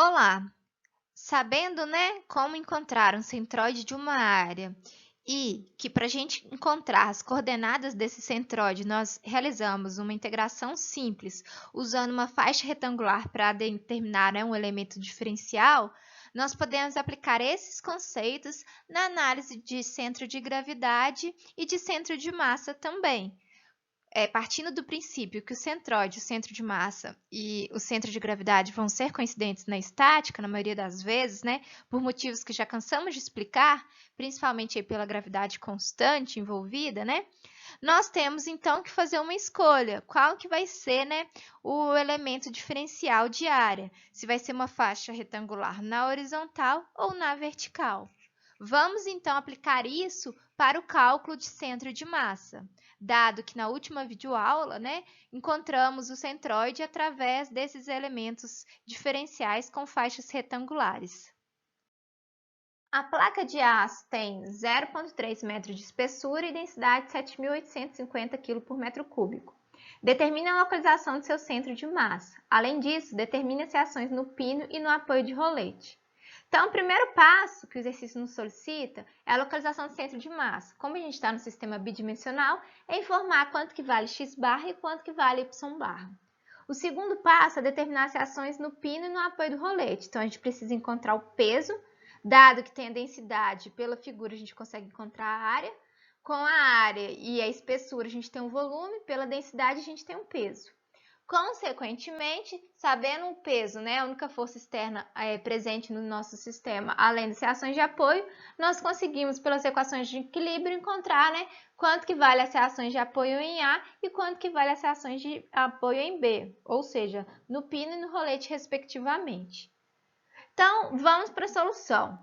Olá! Sabendo, né, como encontrar um centroide de uma área e que para a gente encontrar as coordenadas desse centroide, nós realizamos uma integração simples usando uma faixa retangular para determinar, né, um elemento diferencial, nós podemos aplicar esses conceitos na análise de centro de gravidade e de centro de massa também. Partindo do princípio que o centroide, o centro de massa e o centro de gravidade vão ser coincidentes na estática, na maioria das vezes, né, por motivos que já cansamos de explicar, principalmente aí pela gravidade constante envolvida, né, nós temos então que fazer uma escolha. Qual que vai ser, né, o elemento diferencial de área? Se vai ser uma faixa retangular na horizontal ou na vertical. Vamos então aplicar isso para o cálculo de centro de massa, dado que na última videoaula, né, encontramos o centroide através desses elementos diferenciais com faixas retangulares. A placa de aço tem 0,3 metros de espessura e densidade de 7.850 kg por metro cúbico. Determine a localização de seu centro de massa. Além disso, determine as reações no pino e no apoio de rolete. Então, o primeiro passo que o exercício nos solicita é a localização do centro de massa. Como a gente está no sistema bidimensional, é informar quanto que vale x barra e quanto que vale y barra. O segundo passo é determinar as reações no pino e no apoio do rolete. Então, a gente precisa encontrar o peso, dado que tem a densidade, pela figura a gente consegue encontrar a área. Com a área e a espessura a gente tem um volume, pela densidade a gente tem um peso. Consequentemente, sabendo o peso, né, a única força externa presente no nosso sistema, além das reações de apoio, nós conseguimos, pelas equações de equilíbrio, encontrar, né, quanto que vale as reações de apoio em A e quanto que vale as reações de apoio em B, ou seja, no pino e no rolete, respectivamente. Então, vamos para a solução.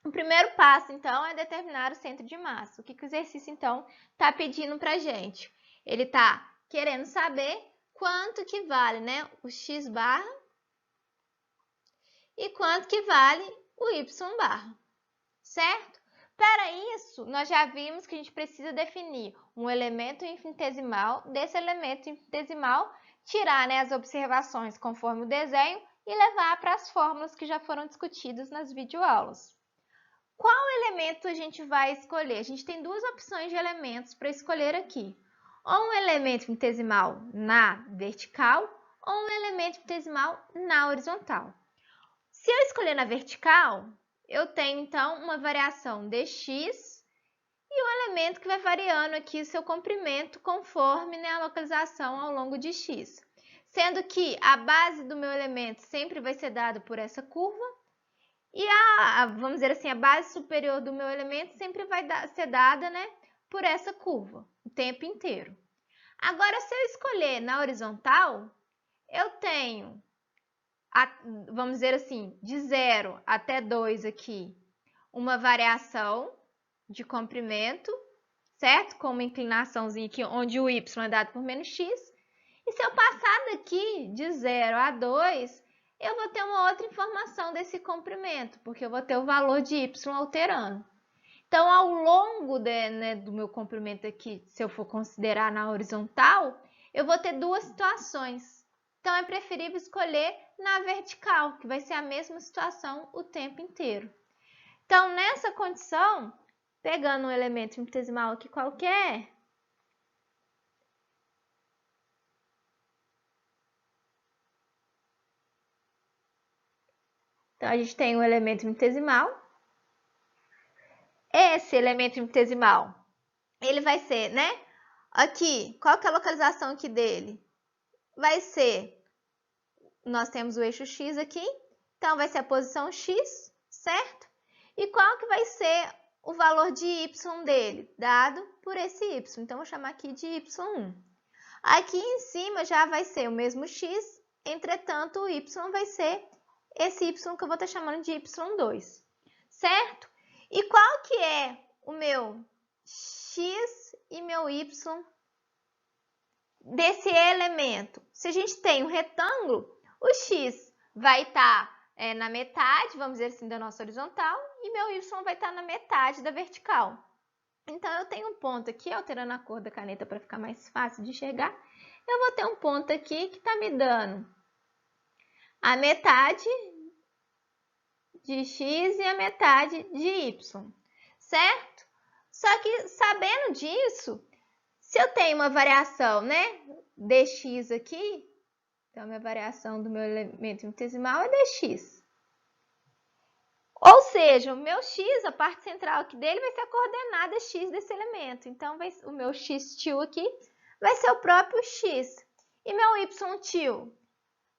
O primeiro passo, então, é determinar o centro de massa. O que o exercício, então, está pedindo para a gente? Ele está querendo saber quanto que vale, né, o x barra e quanto que vale o y barra, certo? Para isso, nós já vimos que a gente precisa definir um elemento infinitesimal, desse elemento infinitesimal, tirar, né, as observações conforme o desenho e levar para as fórmulas que já foram discutidas nas videoaulas. Qual elemento a gente vai escolher? A gente tem duas opções de elementos para escolher aqui. Ou um elemento infinitesimal na vertical, ou um elemento infinitesimal na horizontal. Se eu escolher na vertical, eu tenho então uma variação dx e um elemento que vai variando aqui o seu comprimento conforme, né, a localização ao longo de x. Sendo que a base do meu elemento sempre vai ser dada por essa curva, e vamos dizer assim, a base superior do meu elemento sempre vai ser dada, né, por essa curva, o tempo inteiro. Agora, se eu escolher na horizontal, eu tenho, vamos dizer assim, de 0 até 2 aqui, uma variação de comprimento, certo? Com uma inclinaçãozinha aqui, onde o y é dado por menos x. E se eu passar daqui de 0 a 2, eu vou ter uma outra informação desse comprimento, porque eu vou ter o valor de y alterando. Então, ao longo do meu comprimento aqui, se eu for considerar na horizontal, eu vou ter duas situações. Então, é preferível escolher na vertical, que vai ser a mesma situação o tempo inteiro. Então, nessa condição, pegando um elemento infinitesimal aqui qualquer, então, a gente tem um elemento infinitesimal. Esse elemento infinitesimal, ele vai ser, né? Aqui, qual que é a localização aqui dele? Vai ser, nós temos o eixo x aqui, então vai ser a posição x, certo? E qual que vai ser o valor de y dele? Dado por esse y. Então, vou chamar aqui de y1. Aqui em cima já vai ser o mesmo x, entretanto, o y vai ser esse y que eu vou estar chamando de y2, certo? E qual que é o meu x e meu y desse elemento? Se a gente tem um retângulo, o x vai estar na metade, vamos dizer assim, da nossa horizontal, e meu y vai estar na metade da vertical. Então, eu tenho um ponto aqui, alterando a cor da caneta para ficar mais fácil de enxergar, eu vou ter um ponto aqui que está me dando a metade de x e a metade de y, certo? Só que sabendo disso, se eu tenho uma variação, né, dx aqui, então minha variação do meu elemento infinitesimal é dx. Ou seja, o meu x, a parte central aqui dele, vai ser a coordenada x desse elemento. Então, o meu x tio aqui vai ser o próprio x. E meu y tio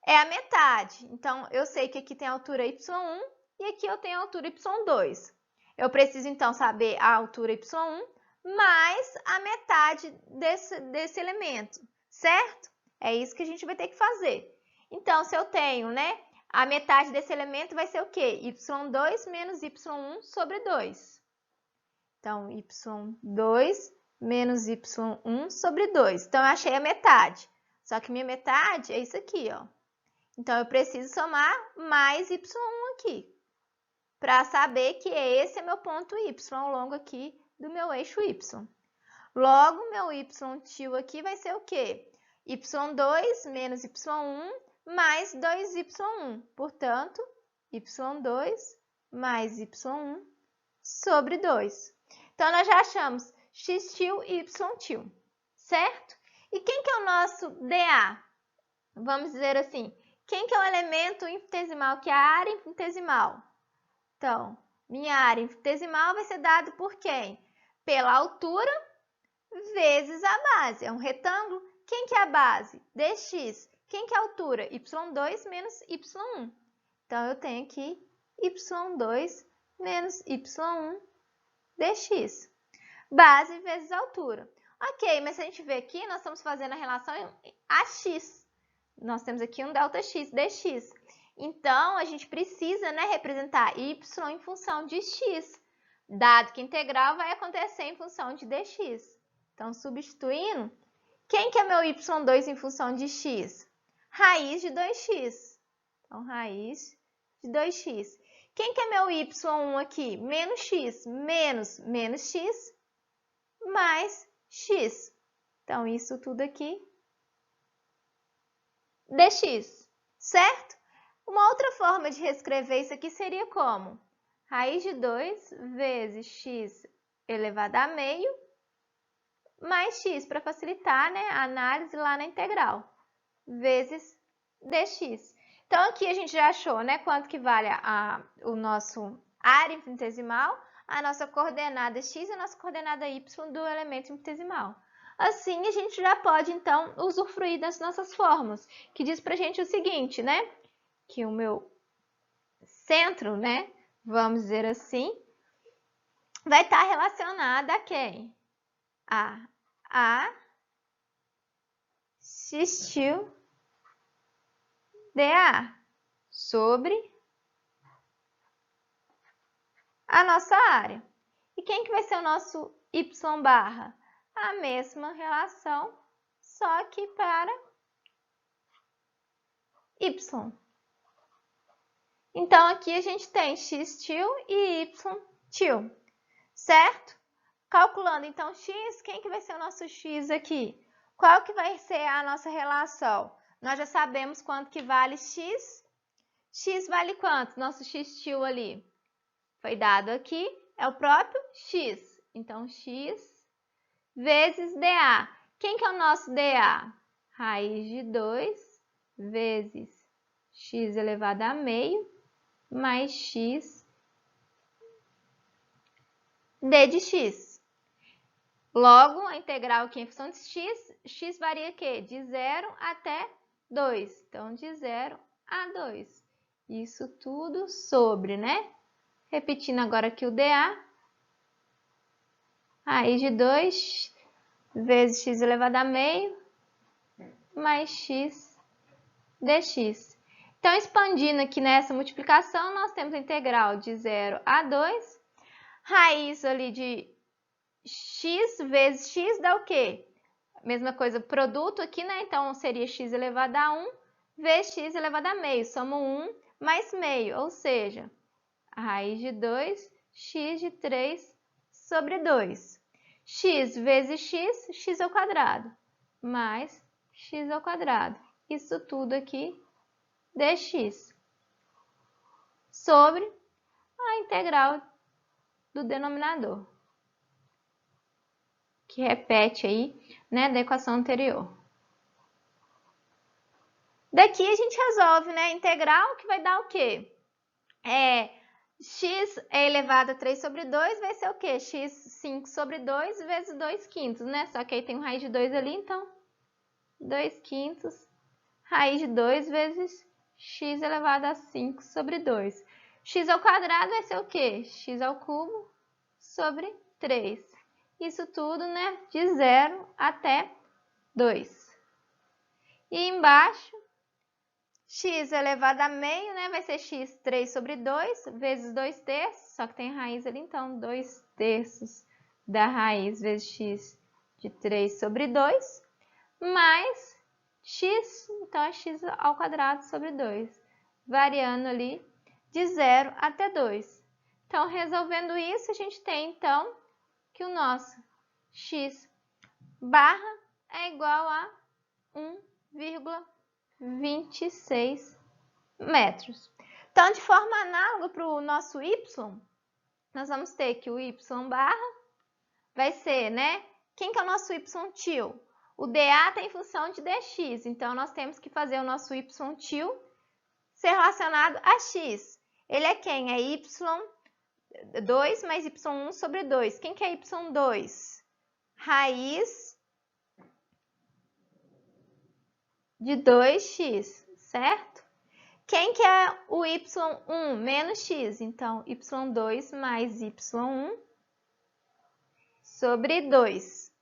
é a metade. Então, eu sei que aqui tem a altura y1 e aqui eu tenho a altura y2. Eu preciso, então, saber a altura y1 mais a metade desse elemento, certo? É isso que a gente vai ter que fazer. Então, se eu tenho, né, a metade desse elemento vai ser o quê? y2 menos y1 sobre 2. Então, y2 menos y1 sobre 2. Então, eu achei a metade. Só que minha metade é isso aqui, ó. Então, eu preciso somar mais y1 aqui, para saber que esse é meu ponto y ao longo aqui do meu eixo y. Logo, meu y tio aqui vai ser o quê? y2 menos y1 mais 2y1. Portanto, y2 mais y1 sobre 2. Então, nós já achamos x tio e y tio, certo? E quem que é o nosso dA? Vamos dizer assim, quem que é o elemento infinitesimal, que é a área infinitesimal? Então, minha área infinitesimal vai ser dado por quem? Pela altura vezes a base. É um retângulo. Quem que é a base? dx. Quem que é a altura? y2 menos y1. Então, eu tenho aqui y2 menos y1 dx. Base vezes altura. Ok, mas se a gente ver aqui, nós estamos fazendo a relação AX. Nós temos aqui um ΔX dx. Então, a gente precisa, né, representar y em função de x, dado que a integral vai acontecer em função de dx. Então, substituindo, quem que é meu y2 em função de x? Raiz de 2x. Então, raiz de 2x. Quem que é meu y1 aqui? Menos x. Menos x mais x. Então, isso tudo aqui dx, certo? Uma outra forma de reescrever isso aqui seria como? Raiz de 2 vezes x elevado a meio mais x, para facilitar, né, a análise lá na integral, vezes dx. Então, aqui a gente já achou, né, quanto que vale o nosso área infinitesimal, a nossa coordenada x e a nossa coordenada y do elemento infinitesimal. Assim, a gente já pode, então, usufruir das nossas fórmulas, que diz pra gente o seguinte, né, que o meu centro, né, vamos dizer assim, vai estar relacionada a quem? A x tio dA sobre a nossa área. E quem que vai ser o nosso y barra? A mesma relação, só que para y. Então, aqui a gente tem x tio e y tio, certo? Calculando, então, x, quem que vai ser o nosso x aqui? Qual que vai ser a nossa relação? Nós já sabemos quanto que vale x. X vale quanto? Nosso x tio ali foi dado aqui, é o próprio x. Então, x vezes dA. Quem que é o nosso dA? Raiz de 2 vezes x elevado a meio mais x d de x. Logo, a integral aqui em função de x varia quê? De 0 até 2. Então, de 0 a 2. Isso tudo sobre, né? Repetindo agora aqui o dA. Raiz de 2 vezes x elevado a meio mais x dx. Então, expandindo aqui nessa multiplicação, nós temos a integral de 0 a 2. Raiz ali de x vezes x dá o quê? Mesma coisa, produto aqui, né? Então, seria x elevado a 1 vezes x elevado a meio. Somos 1 mais meio, ou seja, a raiz de 2, x de 3 sobre 2. X vezes x, x ao quadrado, mais x ao quadrado. Isso tudo aqui dx. Sobre a integral do denominador, que repete aí, né, da equação anterior. Daqui a gente resolve, né, a integral, que vai dar o quê? X é elevado a 3 sobre 2 vai ser o quê? X 5 sobre 2 vezes 2 quintos, né? Só que aí tem um raiz de 2 ali, então 2 quintos, raiz de 2 vezes x elevado a 5 sobre 2. X ao quadrado vai ser o quê? X ao cubo sobre 3. Isso tudo, né? De 0 até 2. E embaixo, x elevado a meio, né? Vai ser x 3 sobre 2 vezes 2 terços. Só que tem raiz ali, então 2 terços da raiz vezes x de 3 sobre 2. Mais x, então é x ao quadrado sobre 2. Variando ali de 0 até 2. Então, resolvendo isso, a gente tem, então, que o nosso x barra é igual a 1,26 metros. Então, de forma análoga para o nosso y, nós vamos ter que o y barra vai ser, né? Quem que é o nosso y tio? O dA tem função de dx, então nós temos que fazer o nosso y tio ser relacionado a x. Ele é quem? É y2 mais y1 sobre 2. Quem que é y2? Raiz de 2x, certo? Quem que é o y1 menos x? Então, y2 mais y1 sobre 2.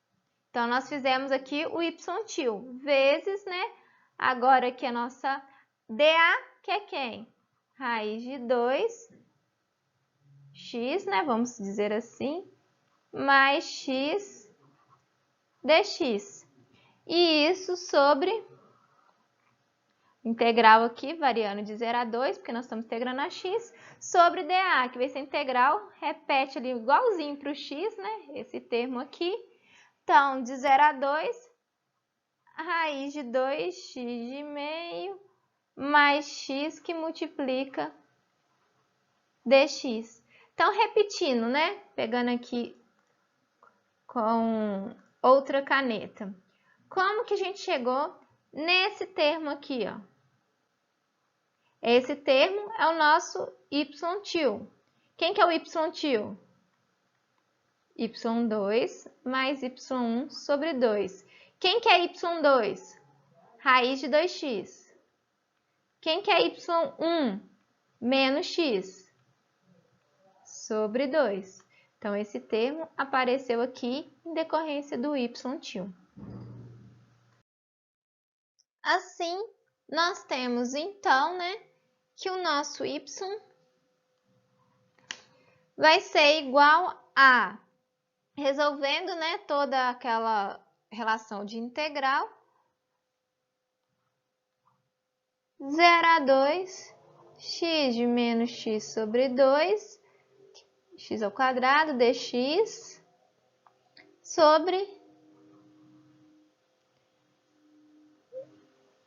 Então, nós fizemos aqui o y tio, vezes, né? Agora aqui a nossa dA, que é quem? Raiz de 2x, né? Vamos dizer assim, mais x dx. E isso sobre integral aqui, variando de 0 a 2, porque nós estamos integrando a x, sobre dA, que vai ser integral, repete ali igualzinho para o x, né? Esse termo aqui. Então, de 0 a 2, a raiz de 2x de meio mais x que multiplica dx. Então, repetindo, né? Pegando aqui com outra caneta. Como que a gente chegou nesse termo aqui, ó? Esse termo é o nosso y tio. Quem que é o y tio? y2 mais y1 sobre 2. Quem que é y2? Raiz de 2x. Quem que é y1? Menos x sobre 2. Então, esse termo apareceu aqui em decorrência do y tio. Assim, nós temos, então, né, que o nosso y vai ser igual a, resolvendo, né, toda aquela relação de integral, 0 a 2, x de menos x sobre 2, x ao quadrado dx, sobre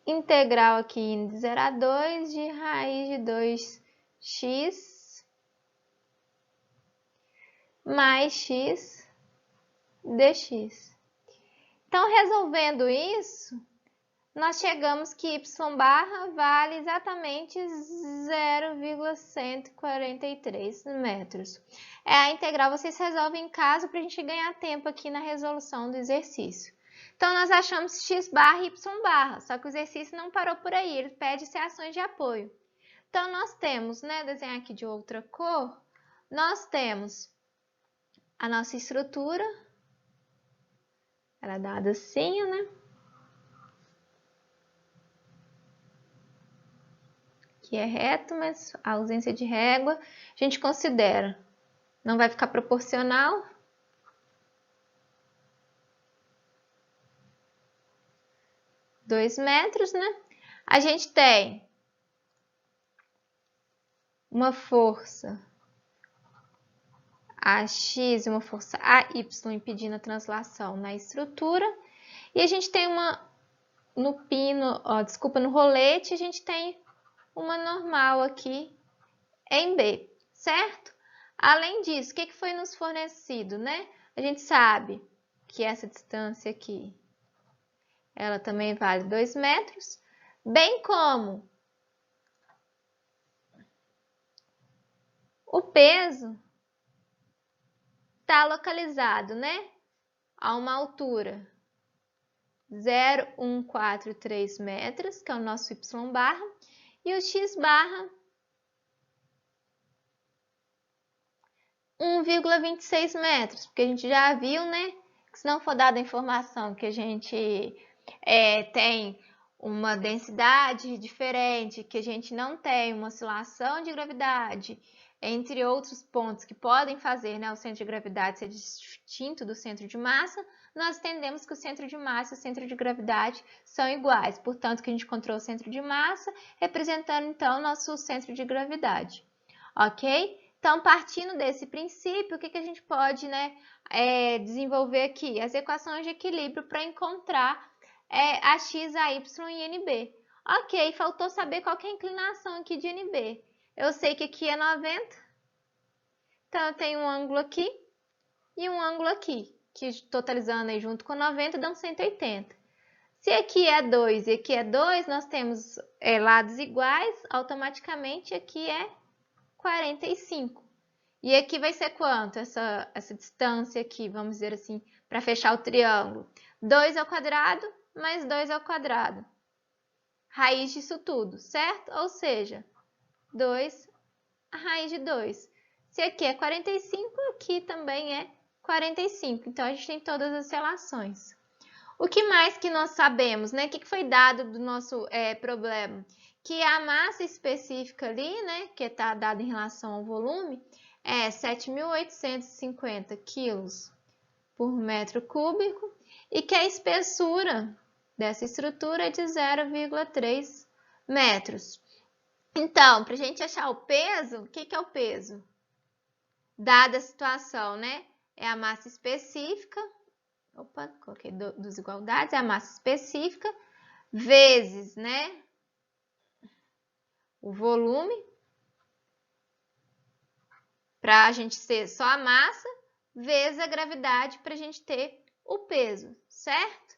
integral aqui de 0 a 2 de raiz de 2x mais x dx. Então, resolvendo isso, nós chegamos que y barra vale exatamente 0,143 metros. A integral vocês resolvem em casa para a gente ganhar tempo aqui na resolução do exercício. Então, nós achamos x barra e y barra, só que o exercício não parou por aí, ele pede ações de apoio. Então, nós temos, né, desenhar aqui de outra cor, nós temos a nossa estrutura, ela é dada assim, né? Que é reto, mas a ausência de régua, a gente considera, não vai ficar proporcional. $2 metros, né? A gente tem uma força AX e uma força AY impedindo a translação na estrutura. E a gente tem no rolete, a gente tem uma normal aqui em B. certo? Além disso, o que foi nos fornecido, né? A gente sabe que essa distância aqui, ela também vale 2 metros, bem como o peso está localizado, né? A uma altura 0,143 metros, que é o nosso y barra, e o x barra 1,26 metros, porque a gente já viu, né? Que se não for dada a informação que a gente tem uma densidade diferente, que a gente não tem uma oscilação de gravidade, entre outros pontos que podem fazer, né, o centro de gravidade ser distinto do centro de massa, nós entendemos que o centro de massa e o centro de gravidade são iguais. Portanto, que a gente encontrou o centro de massa, representando, então, o nosso centro de gravidade. Ok? Então, partindo desse princípio, o que a gente pode, né, desenvolver aqui? As equações de equilíbrio para encontrar a x, a y e NB. Ok, faltou saber qual que é a inclinação aqui de NB. Eu sei que aqui é 90, então eu tenho um ângulo aqui e um ângulo aqui, que totalizando aí junto com 90 dão 180. Se aqui é 2 e aqui é 2, nós temos lados iguais, automaticamente aqui é 45. E aqui vai ser quanto? Essa distância aqui, vamos dizer assim, para fechar o triângulo. 2 ao quadrado mais 2 ao quadrado. Raiz disso tudo, certo? Ou seja, 2 a raiz de 2. Se aqui é 45, aqui também é 45. Então, a gente tem todas as relações. O que mais que nós sabemos, né? O que foi dado do nosso problema? Que a massa específica ali, né? Que está dada em relação ao volume, é 7.850 quilos por metro cúbico e que a espessura dessa estrutura é de 0,3 metros. Então, para a gente achar o peso, o que é o peso? Dada a situação, né? É a massa específica, opa, coloquei desigualdades, é a massa específica, vezes, né? O volume, para a gente ter só a massa, vezes a gravidade para a gente ter o peso, certo?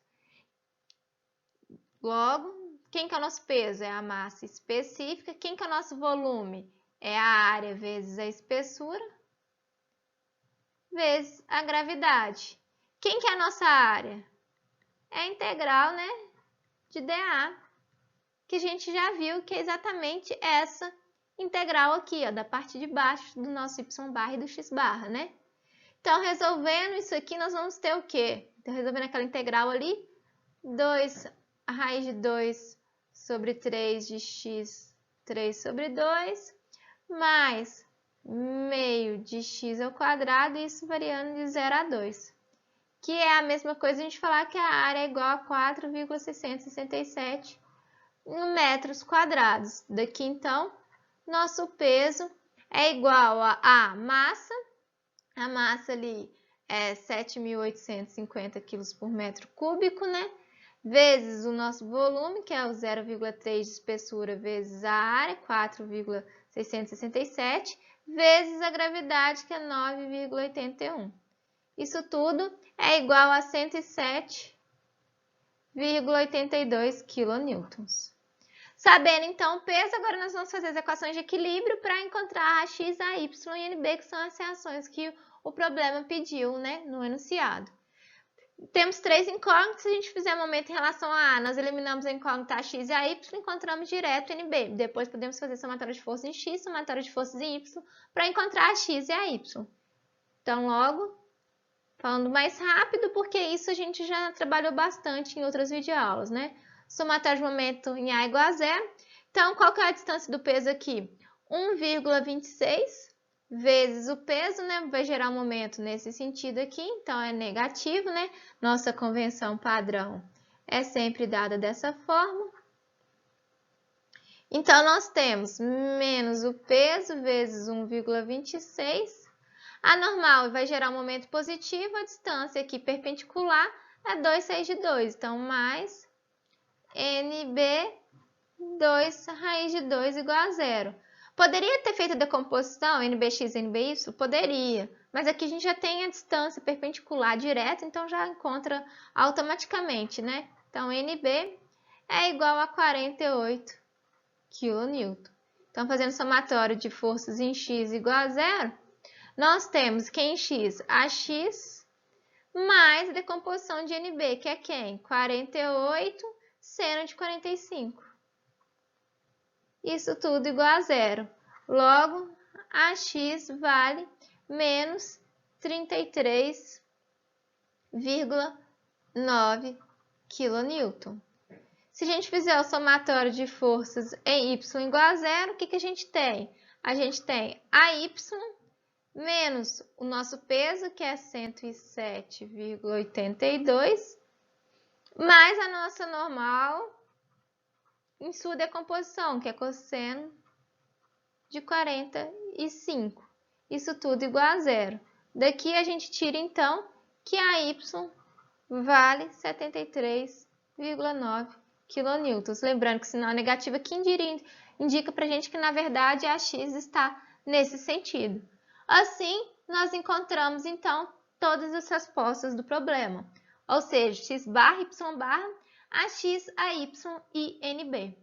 Logo, quem que é o nosso peso? É a massa específica. Quem que é o nosso volume? É a área vezes a espessura, vezes a gravidade. Quem que é a nossa área? É a integral, né, de dA, que a gente já viu que é exatamente essa integral aqui, ó, da parte de baixo do nosso y barra e do x barra, né? Então, resolvendo isso aqui, nós vamos ter o quê? Então, resolvendo aquela integral ali, 2 a raiz de 2 sobre 3 de x, 3 sobre 2, mais meio de x ao quadrado, isso variando de 0 a 2. Que é a mesma coisa a gente falar que a área é igual a 4,667 metros quadrados. Daqui, então, nosso peso é igual a massa ali é 7.850 quilos por metro cúbico, né? Vezes o nosso volume, que é o 0,3 de espessura, vezes a área, 4,667, vezes a gravidade, que é 9,81. Isso tudo é igual a 107,82 kN. Sabendo, então, o peso, agora nós vamos fazer as equações de equilíbrio para encontrar a x, a y e NB, que são as reações que o problema pediu, né, no enunciado. Temos 3 incógnitas, se a gente fizer momento em relação a A, nós eliminamos a incógnita a x e a y, encontramos direto NB. Depois podemos fazer somatório de forças em x, somatório de forças em y, para encontrar a x e a y. Então, logo, falando mais rápido, porque isso a gente já trabalhou bastante em outras videoaulas, né? Somatório de momento em A igual a zero. Então, qual que é a distância do peso aqui? 1,26 vezes o peso, né? Vai gerar um momento nesse sentido aqui, então é negativo, né? Nossa convenção padrão é sempre dada dessa forma. Então, nós temos menos o peso vezes 1,26. A normal vai gerar um momento positivo, a distância aqui perpendicular é 2/6 de 2. Então, mais NB 2 raiz de 2 igual a zero. Poderia ter feito a decomposição NBx e NBy? Poderia, mas aqui a gente já tem a distância perpendicular direta, então já encontra automaticamente, né? Então, NB é igual a 48 kN. Então, fazendo somatório de forças em X igual a zero, nós temos que em X, AX mais a decomposição de NB, que é quem? 48 seno de 45. Isso tudo igual a zero. Logo, AX vale menos 33,9 kN. Se a gente fizer o somatório de forças em Y igual a zero, o que a gente tem? A gente tem AY menos o nosso peso, que é 107,82, mais a nossa normal em sua decomposição, que é cosseno de 45. Isso tudo igual a zero. Daqui a gente tira, então, que a Y vale 73,9 kN. Lembrando que sinal negativo aqui indica para a gente que, na verdade, a X está nesse sentido. Assim, nós encontramos, então, todas as respostas do problema. Ou seja, X barra, Y barra, AX, AY e NB.